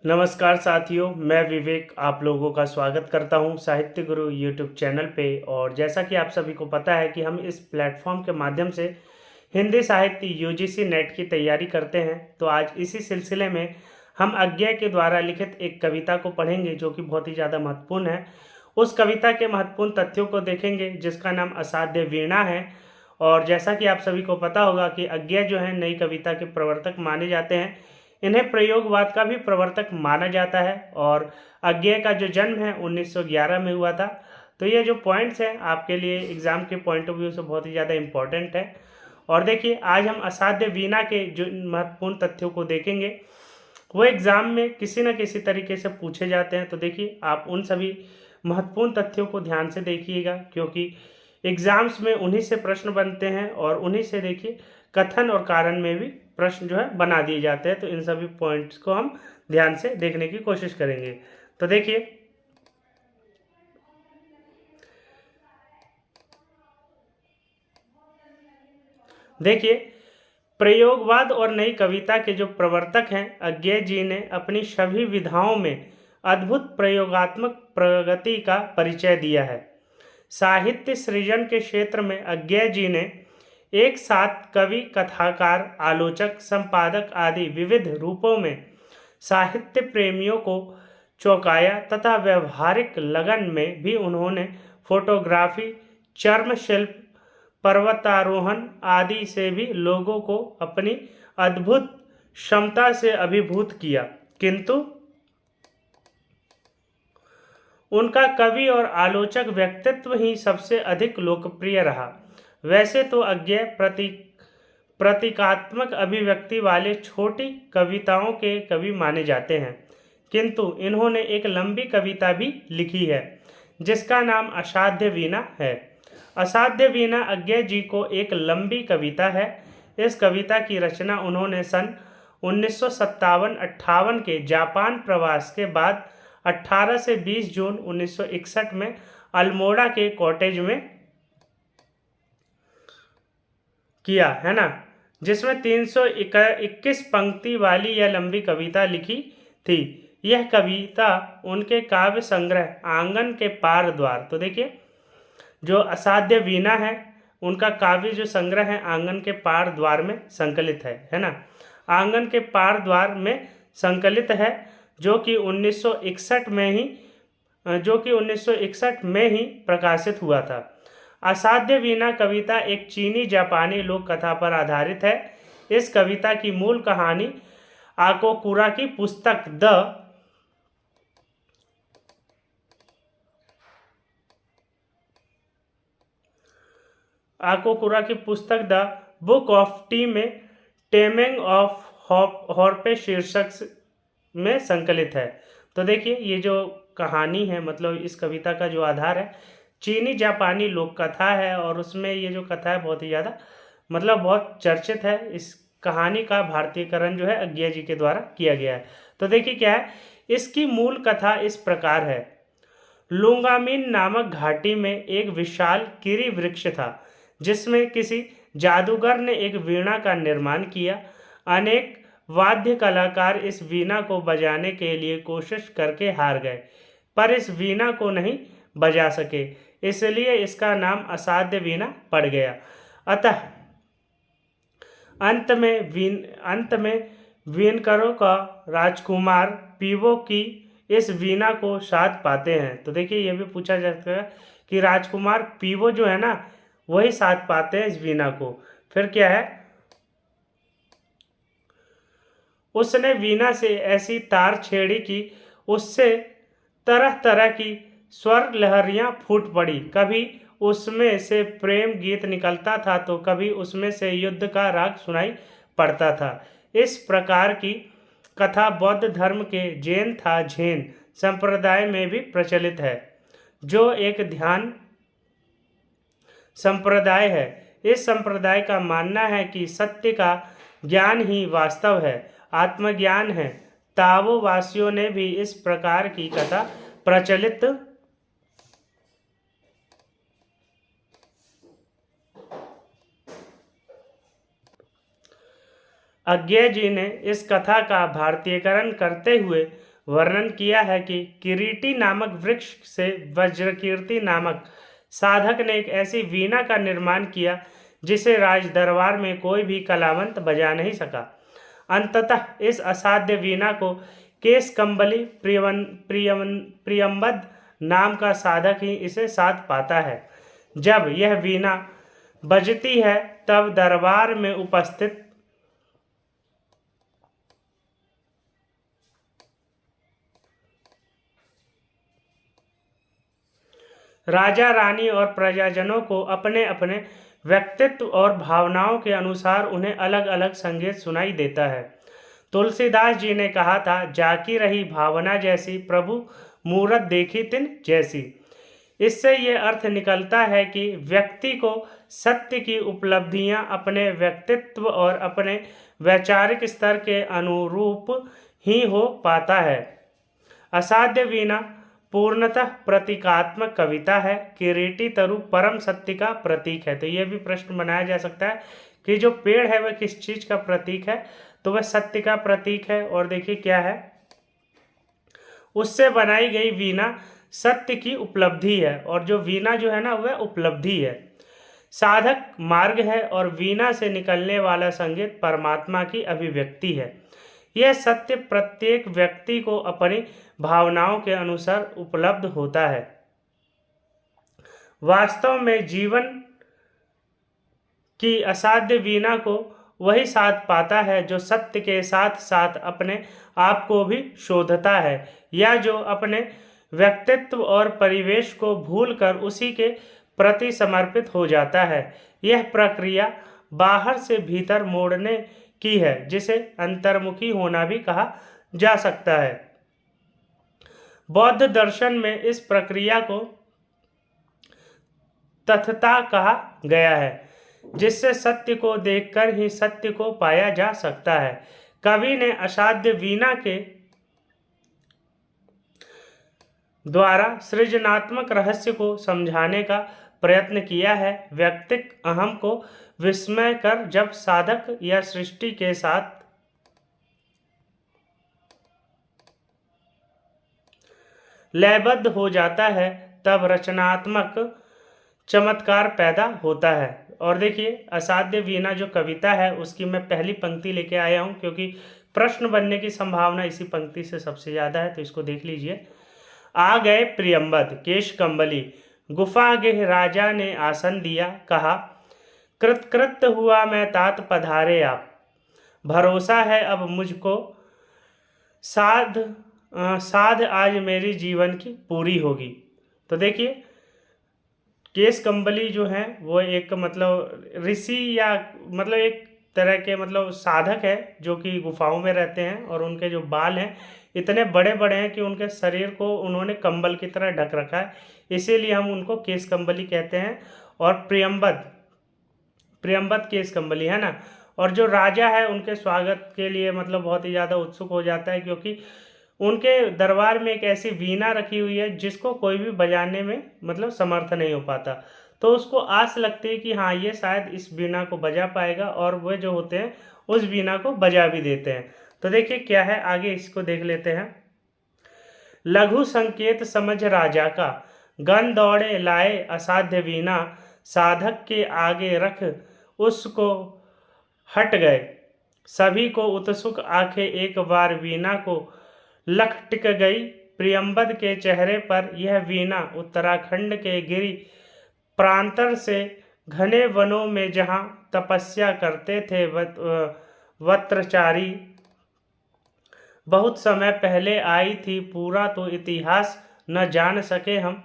नमस्कार साथियों, मैं विवेक आप लोगों का स्वागत करता हूं साहित्य गुरु यूट्यूब चैनल पे। और जैसा कि आप सभी को पता है कि हम इस प्लेटफॉर्म के माध्यम से हिंदी साहित्य यूजीसी नेट की तैयारी करते हैं। तो आज इसी सिलसिले में हम अज्ञे के द्वारा लिखित एक कविता को पढ़ेंगे जो कि बहुत ही ज़्यादा महत्वपूर्ण है। उस कविता के महत्वपूर्ण तथ्यों को देखेंगे जिसका नाम असाध्य वीणा है। और जैसा कि आप सभी को पता होगा कि अज्ञे जो है नई कविता के प्रवर्तक माने जाते हैं। इन्हें प्रयोगवाद का भी प्रवर्तक माना जाता है और अज्ञे का जो जन्म है 1911 में हुआ था। तो ये जो पॉइंट्स हैं आपके लिए एग्जाम के पॉइंट ऑफ व्यू से बहुत ही ज़्यादा इंपॉर्टेंट है। और देखिए, आज हम असाध्य वीणा के जो महत्वपूर्ण तथ्यों को देखेंगे वो एग्जाम में किसी न किसी तरीके से पूछे जाते हैं। तो देखिए, आप उन सभी महत्वपूर्ण तथ्यों को ध्यान से देखिएगा क्योंकि एग्जाम्स में उन्हीं से प्रश्न बनते हैं और उन्हीं से देखिए कथन और कारण में भी प्रश्न जो है बना दिए जाते हैं। तो इन सभी पॉइंट्स को हम ध्यान से देखने की कोशिश करेंगे। तो देखिए, प्रयोगवाद और नई कविता के जो प्रवर्तक हैं अज्ञे जी ने अपनी सभी विधाओं में अद्भुत प्रयोगात्मक प्रगति का परिचय दिया है। साहित्य सृजन के क्षेत्र में अज्ञे जी ने एक साथ कवि, कथाकार, आलोचक, संपादक आदि विविध रूपों में साहित्य प्रेमियों को चौंकाया तथा व्यवहारिक लगन में भी उन्होंने फोटोग्राफी, चर्मशिल्प, पर्वतारोहण आदि से भी लोगों को अपनी अद्भुत क्षमता से अभिभूत किया। किंतु उनका कवि और आलोचक व्यक्तित्व ही सबसे अधिक लोकप्रिय रहा। वैसे तो अज्ञे प्रतीकात्मक अभिव्यक्ति वाले छोटी कविताओं के कवि माने जाते हैं, किंतु इन्होंने एक लंबी कविता भी लिखी है जिसका नाम असाध्य वीणा है। असाध्य वीणा अज्ञे जी को एक लंबी कविता है। इस कविता की रचना उन्होंने सन 1957-58 के जापान प्रवास के बाद 18 से 20 जून 1961 में अल्मोड़ा के कॉटेज में किया है ना, जिसमें 321 पंक्ति वाली यह लंबी कविता लिखी थी। यह कविता उनके काव्य संग्रह आंगन के पार द्वार, तो देखिए जो असाध्य वीणा है उनका काव्य जो संग्रह है आंगन के पार द्वार में संकलित है ना। आंगन के पार द्वार में संकलित है जो कि 1961 में ही प्रकाशित हुआ था। असाध्य वीणा कविता एक चीनी जापानी लोक कथा पर आधारित है। इस कविता की मूल कहानी आकोकुरा की पुस्तक द बुक ऑफ टी में टेमिंग ऑफ हॉर्पे शीर्षक में संकलित है। तो देखिए, ये जो कहानी है मतलब इस कविता का जो आधार है चीनी जापानी लोक कथा है और उसमें ये जो कथा है बहुत ही ज़्यादा मतलब बहुत चर्चित है। इस कहानी का भारतीयकरण जो है अज्ञे जी के द्वारा किया गया है। तो देखिए क्या है, इसकी मूल कथा इस प्रकार है। लुंगामिन नामक घाटी में एक विशाल किरी वृक्ष था जिसमें किसी जादूगर ने एक वीणा का निर्माण किया। अनेक वाद्य कलाकार इस वीणा को बजाने के लिए कोशिश करके हार गए पर इस वीणा को नहीं बजा सके, इसलिए इसका नाम असाध्य वीणा पड़ गया। अतः अंत में वीणकरों का राजकुमार पीवो की इस वीणा को साध पाते हैं। तो देखिए, यह भी पूछा जा सकता है कि राजकुमार पीवो जो है ना वही साध पाते हैं इस वीणा को। फिर क्या है, उसने वीणा से ऐसी तार छेड़ी कि उससे तरह तरह की स्वर लहरियां फूट पड़ी। कभी उसमें से प्रेम गीत निकलता था तो कभी उसमें से युद्ध का राग सुनाई पड़ता था। इस प्रकार की कथा बौद्ध धर्म के झेन संप्रदाय में भी प्रचलित है जो एक ध्यान संप्रदाय है। इस संप्रदाय का मानना है कि सत्य का ज्ञान ही वास्तव है, आत्मज्ञान है। ताओ वासियों ने भी इस प्रकार की कथा प्रचलित अज्ञे जी ने इस कथा का भारतीयकरण करते हुए वर्णन किया है कि किरीटी नामक वृक्ष से वज्रकीर्ति नामक साधक ने एक ऐसी वीणा का निर्माण किया जिसे राज दरबार में कोई भी कलावंत बजा नहीं सका। अंततः इस असाध्य वीणा को केस कंबली प्रियंबद नाम का साधक ही इसे साध पाता है। जब यह वीणा बजती है तब दरबार में उपस्थित राजा रानी और प्रजाजनों को अपने अपने व्यक्तित्व और भावनाओं के अनुसार उन्हें अलग अलग संगीत सुनाई देता है। तुलसीदास जी ने कहा था, जाकी रही भावना जैसी, प्रभु मूरत देखी तिन जैसी। इससे ये अर्थ निकलता है कि व्यक्ति को सत्य की उपलब्धियां अपने व्यक्तित्व और अपने वैचारिक स्तर के अनुरूप ही हो पाता है। असाध्य वीणा पूर्णतः प्रतीकात्मक कविता है। किरीटी तरु परम सत्य का प्रतीक है। तो यह भी प्रश्न बनाया जा सकता है कि जो पेड़ है वह किस चीज का प्रतीक है, तो वह सत्य का प्रतीक है। और देखिए क्या है, उससे बनाई गई वीणा सत्य की उपलब्धि है, और जो वीणा जो है ना वह उपलब्धि है। साधक मार्ग है और वीणा से निकलने वाला संगीत परमात्मा की अभिव्यक्ति है। यह सत्य प्रत्येक व्यक्ति को अपनी भावनाओं के अनुसार उपलब्ध होता है। वास्तव में जीवन की असाध्य वीणा को वही साध पाता है जो सत्य के साथ साथ अपने आप को भी शोधता है, या जो अपने व्यक्तित्व और परिवेश को भूलकर उसी के प्रति समर्पित हो जाता है। यह प्रक्रिया बाहर से भीतर मोड़ने की है, जिसे अंतर्मुखी होना भी कहा जा सकता है। बौद्ध दर्शन में इस प्रक्रिया को तथता कहा गया है, जिससे सत्य को देखकर ही सत्य को पाया जा सकता है। कवि ने असाध्य वीणा के द्वारा सृजनात्मक रहस्य को समझाने का प्रयत्न किया है। व्यक्तिक अहम को विस्मय कर जब साधक या सृष्टि के साथ लयबद्ध हो जाता है तब रचनात्मक चमत्कार पैदा होता है। और देखिए असाध्य वीणा जो कविता है उसकी मैं पहली पंक्ति लेके आया हूँ, क्योंकि प्रश्न बनने की संभावना इसी पंक्ति से सबसे ज़्यादा है, तो इसको देख लीजिए। आ गए प्रियंबद केश कंबली, गुफा गेह राजा ने आसन दिया, कहा कृतकृत हुआ मैं तात पधारे आप, भरोसा है अब मुझको साध साध आज मेरी जीवन की पूरी होगी। तो देखिए केश कंबली जो है वो एक मतलब ऋषि या मतलब एक तरह के मतलब साधक है जो कि गुफाओं में रहते हैं, और उनके जो बाल हैं इतने बड़े बड़े हैं कि उनके शरीर को उन्होंने कंबल की तरह ढक रखा है, इसीलिए हम उनको केश कंबली कहते हैं। और प्रियंबद प्रियंबद केश कंबली है ना। और जो राजा है उनके स्वागत के लिए मतलब बहुत ही ज़्यादा उत्सुक हो जाता है, क्योंकि उनके दरबार में एक ऐसी वीणा रखी हुई है जिसको कोई भी बजाने में मतलब समर्थ नहीं हो पाता। तो उसको आस लगती है कि हाँ ये शायद इस वीणा को बजा पाएगा, और वे जो होते हैं उस वीणा को बजा भी देते हैं। तो देखिए क्या है आगे, इसको देख लेते हैं। लघु संकेत समझ राजा का, गन दौड़े लाए असाध्य वीणा, साधक के आगे रख उसको हट गए सभी को उत्सुक आंखें, एक बार वीणा को लख टिक गई। प्रियंबद के चेहरे पर यह वीणा उत्तराखंड के गिरी प्रांतर से घने वनों में जहाँ तपस्या करते थे वत्रचारी, बहुत समय पहले आई थी। पूरा तो इतिहास न जान सके हम,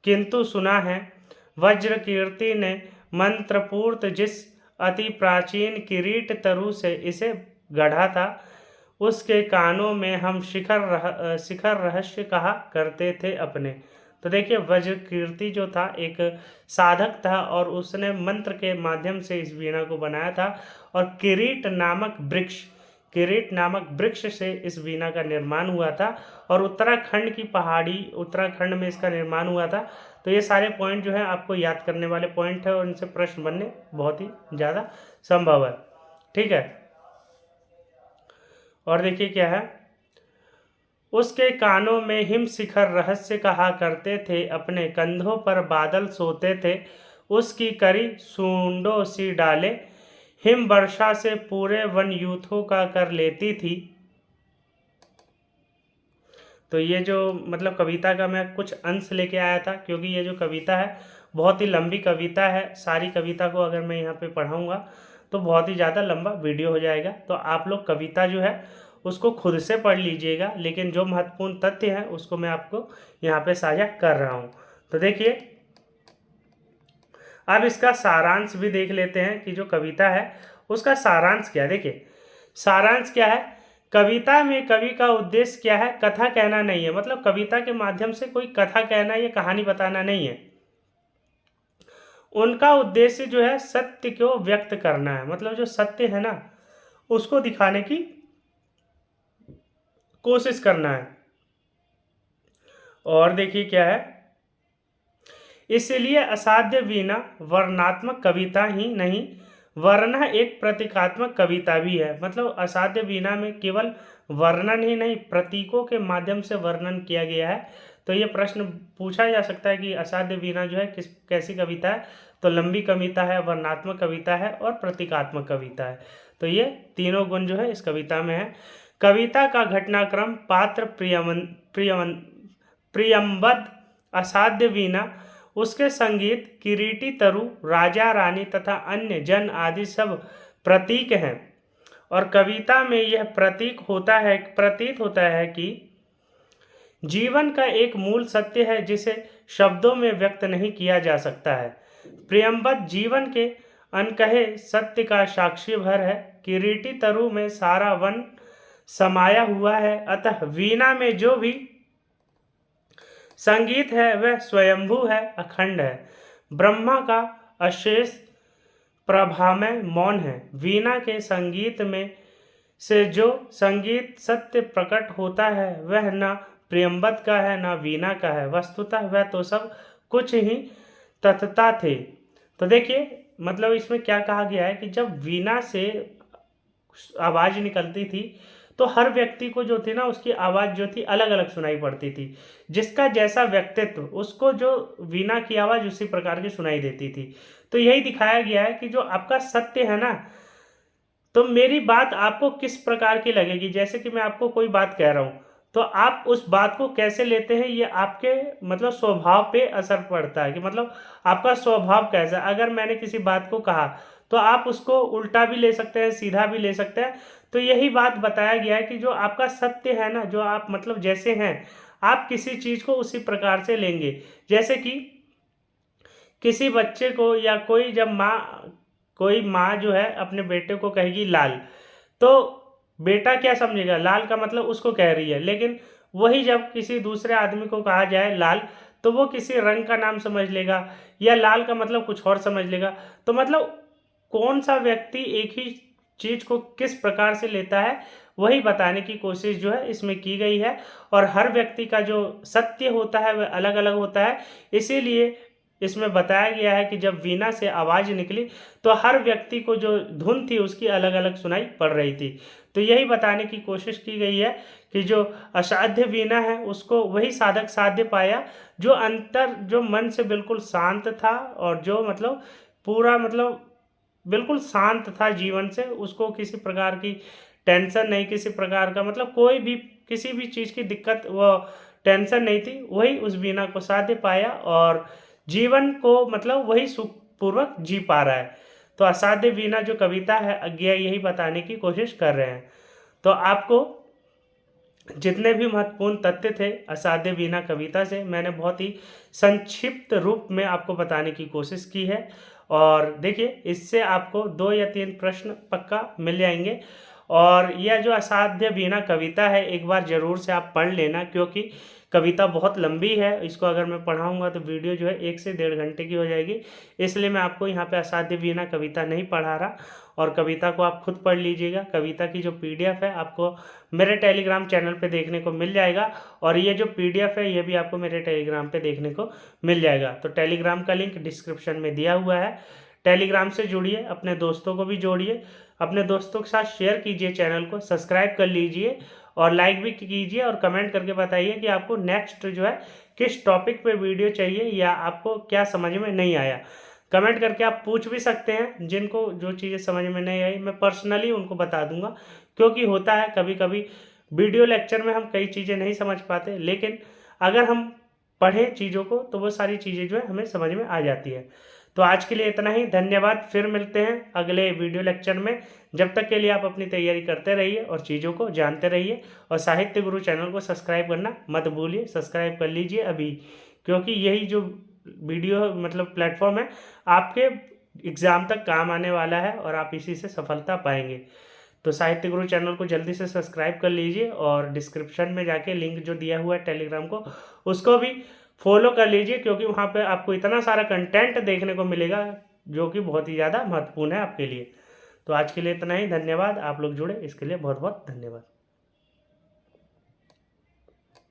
किंतु सुना है वज्रकीर्ति ने मंत्रपूर्त जिस अति प्राचीन किरीट तरु से इसे गढ़ा था, उसके कानों में हम शिखर रहस्य कहा करते थे अपने। तो देखिए वज्रकीर्ति जो था एक साधक था, और उसने मंत्र के माध्यम से इस वीणा को बनाया था, और किरीट नामक वृक्ष से इस वीणा का निर्माण हुआ था, और उत्तराखंड की पहाड़ी उत्तराखंड में इसका निर्माण हुआ था। तो ये सारे पॉइंट जो है आपको याद करने वाले पॉइंट है, और इनसे प्रश्न बनने बहुत ही ज़्यादा संभव है। ठीक है, और देखिए क्या है, उसके कानों में हिम शिखर रहस्य कहा करते थे, अपने कंधों पर बादल सोते थे, उसकी करी सूंडों सी डाले, हिम वर्षा से पूरे वन यूथों का कर लेती थी। तो ये जो मतलब कविता का मैं कुछ अंश लेके आया था, क्योंकि ये जो कविता है बहुत ही लंबी कविता है। सारी कविता को अगर मैं यहाँ पे पढ़ाऊँगा तो बहुत ही ज़्यादा लंबा वीडियो हो जाएगा। तो आप लोग कविता जो है उसको खुद से पढ़ लीजिएगा, लेकिन जो महत्वपूर्ण तथ्य हैं उसको मैं आपको यहाँ पे साझा कर रहा हूँ। तो देखिए, अब इसका सारांश भी देख लेते हैं कि जो कविता है उसका सारांश क्या है। देखिए, सारांश क्या है, कविता में कवि का उद्देश्य क्या है, कथा कहना नहीं है। मतलब कविता के माध्यम से कोई कथा कहना या कहानी बताना नहीं है। उनका उद्देश्य जो है सत्य को व्यक्त करना है। मतलब जो सत्य है ना उसको दिखाने की कोशिश करना है। और देखिए क्या है, इसलिए असाध्य वीणा वर्णनात्मक कविता ही नहीं वरना एक प्रतीकात्मक कविता भी है। मतलब असाध्य वीणा में केवल वर्णन ही नहीं, प्रतीकों के माध्यम से वर्णन किया गया है। तो ये प्रश्न पूछा जा सकता है कि असाध्य वीणा जो है किस कैसी कविता है। तो लंबी कविता है, वर्णनात्मक कविता है और प्रतीकात्मक कविता है। तो ये तीनों गुण जो है इस कविता में है। कविता का घटनाक्रम, पात्र, प्रियम्बद, असाध्य वीणा, उसके संगीत, किरीटी तरु, राजा रानी तथा अन्य जन आदि सब प्रतीक हैं। और कविता में यह प्रतीत होता है कि जीवन का एक मूल सत्य है जिसे शब्दों में व्यक्त नहीं किया जा सकता है। प्रियम्बद जीवन के अनकहे सत्य का साक्षी भर है। किरीटी तरु में सारा वन समाया हुआ है। अतः वीणा में जो भी संगीत है वह स्वयंभू है, अखंड है, ब्रह्मा का अशेष प्रभामय मौन है। वीणा के संगीत में से जो संगीत सत्य प्रकट होता है वह न प्रियम्बद का है न वीणा का है, वस्तुतः वह तो सब कुछ ही तथता थे। तो देखिए, मतलब इसमें क्या कहा गया है कि जब वीणा से आवाज निकलती थी तो हर व्यक्ति को जो थी ना उसकी आवाज़ जो थी अलग अलग सुनाई पड़ती थी। जिसका जैसा व्यक्तित्व उसको जो वीणा की आवाज़ उसी प्रकार की सुनाई देती थी। तो यही दिखाया गया है कि जो आपका सत्य है ना, तो मेरी बात आपको किस प्रकार की लगेगी। जैसे कि मैं आपको कोई बात कह रहा हूँ तो आप उस बात को कैसे लेते हैं ये आपके मतलब स्वभाव पे असर पड़ता है कि मतलब आपका स्वभाव कैसा है। अगर मैंने किसी बात को कहा तो आप उसको उल्टा भी ले सकते हैं, सीधा भी ले सकते हैं। तो यही बात बताया गया है कि जो आपका सत्य है ना, जो आप मतलब जैसे हैं आप किसी चीज़ को उसी प्रकार से लेंगे। जैसे कि किसी बच्चे को या कोई माँ जो है अपने बेटे को कहेगी लाल, तो बेटा क्या समझेगा, लाल का मतलब उसको कह रही है। लेकिन वही जब किसी दूसरे आदमी को कहा जाए लाल तो वो किसी रंग का नाम समझ लेगा या लाल का मतलब कुछ और समझ लेगा। तो मतलब कौन सा व्यक्ति एक ही चीज को किस प्रकार से लेता है वही बताने की कोशिश जो है इसमें की गई है। और हर व्यक्ति का जो सत्य होता है वह अलग अलग होता है। इसीलिए इसमें बताया गया है कि जब वीणा से आवाज निकली तो हर व्यक्ति को जो धुन थी उसकी अलग अलग सुनाई पड़ रही थी। तो यही बताने की कोशिश की गई है कि जो असाध्य वीणा है उसको वही साधक साध्य पाया जो मन से बिल्कुल शांत था और जो मतलब पूरा मतलब बिल्कुल शांत था जीवन से, उसको किसी प्रकार की टेंशन नहीं, किसी प्रकार का मतलब कोई भी किसी भी चीज़ की दिक्कत व टेंशन नहीं थी। वही उस वीणा को साध्य पाया और जीवन को मतलब वही सुखपूर्वक जी पा रहा है। तो असाध्य वीणा जो कविता है अज्ञा यही बताने की कोशिश कर रहे हैं। तो आपको जितने भी महत्वपूर्ण तथ्य थे असाध्य वीणा कविता से मैंने बहुत ही संक्षिप्त रूप में आपको बताने की कोशिश की है। और देखिए, इससे आपको 2 या 3 प्रश्न पक्का मिल जाएंगे। और यह जो असाध्य वीणा कविता है एक बार ज़रूर से आप पढ़ लेना, क्योंकि कविता बहुत लंबी है। इसको अगर मैं पढ़ाऊँगा तो वीडियो जो है 1 से 1.5 घंटे की हो जाएगी। इसलिए मैं आपको यहाँ पे असाध्य वीणा कविता नहीं पढ़ा रहा और कविता को आप खुद पढ़ लीजिएगा। कविता की जो PDF है आपको मेरे टेलीग्राम चैनल पे देखने को मिल जाएगा और ये जो PDF है ये भी आपको मेरे टेलीग्राम पे देखने को मिल जाएगा। तो टेलीग्राम का लिंक डिस्क्रिप्शन में दिया हुआ है। टेलीग्राम से जुड़िए, अपने दोस्तों को भी जोड़िए, अपने दोस्तों के साथ शेयर कीजिए, चैनल को सब्सक्राइब कर लीजिए और लाइक भी कीजिए और कमेंट करके बताइए कि आपको नेक्स्ट जो है किस टॉपिक पे वीडियो चाहिए या आपको क्या समझ में नहीं आया। कमेंट करके आप पूछ भी सकते हैं, जिनको जो चीज़ें समझ में नहीं आई मैं पर्सनली उनको बता दूंगा, क्योंकि होता है कभी कभी वीडियो लेक्चर में हम कई चीज़ें नहीं समझ पाते, लेकिन अगर हम पढ़ें चीज़ों को तो वो सारी चीज़ें जो है हमें समझ में आ जाती है। तो आज के लिए इतना ही, धन्यवाद। फिर मिलते हैं अगले वीडियो लेक्चर में। जब तक के लिए आप अपनी तैयारी करते रहिए और चीज़ों को जानते रहिए, और साहित्य गुरु चैनल को सब्सक्राइब करना मत भूलिए, सब्सक्राइब कर लीजिए अभी, क्योंकि यही जो वीडियो मतलब प्लेटफॉर्म है आपके एग्ज़ाम तक काम आने वाला है और आप इसी से सफलता पाएंगे। तो साहित्य गुरु चैनल को जल्दी से सब्सक्राइब कर लीजिए और डिस्क्रिप्शन में जाके लिंक जो दिया हुआ है टेलीग्राम को, उसको भी फॉलो कर लीजिए, क्योंकि वहाँ पे आपको इतना सारा कंटेंट देखने को मिलेगा जो कि बहुत ही ज़्यादा महत्वपूर्ण है आपके लिए। तो आज के लिए इतना ही, धन्यवाद। आप लोग जुड़े इसके लिए बहुत बहुत धन्यवाद।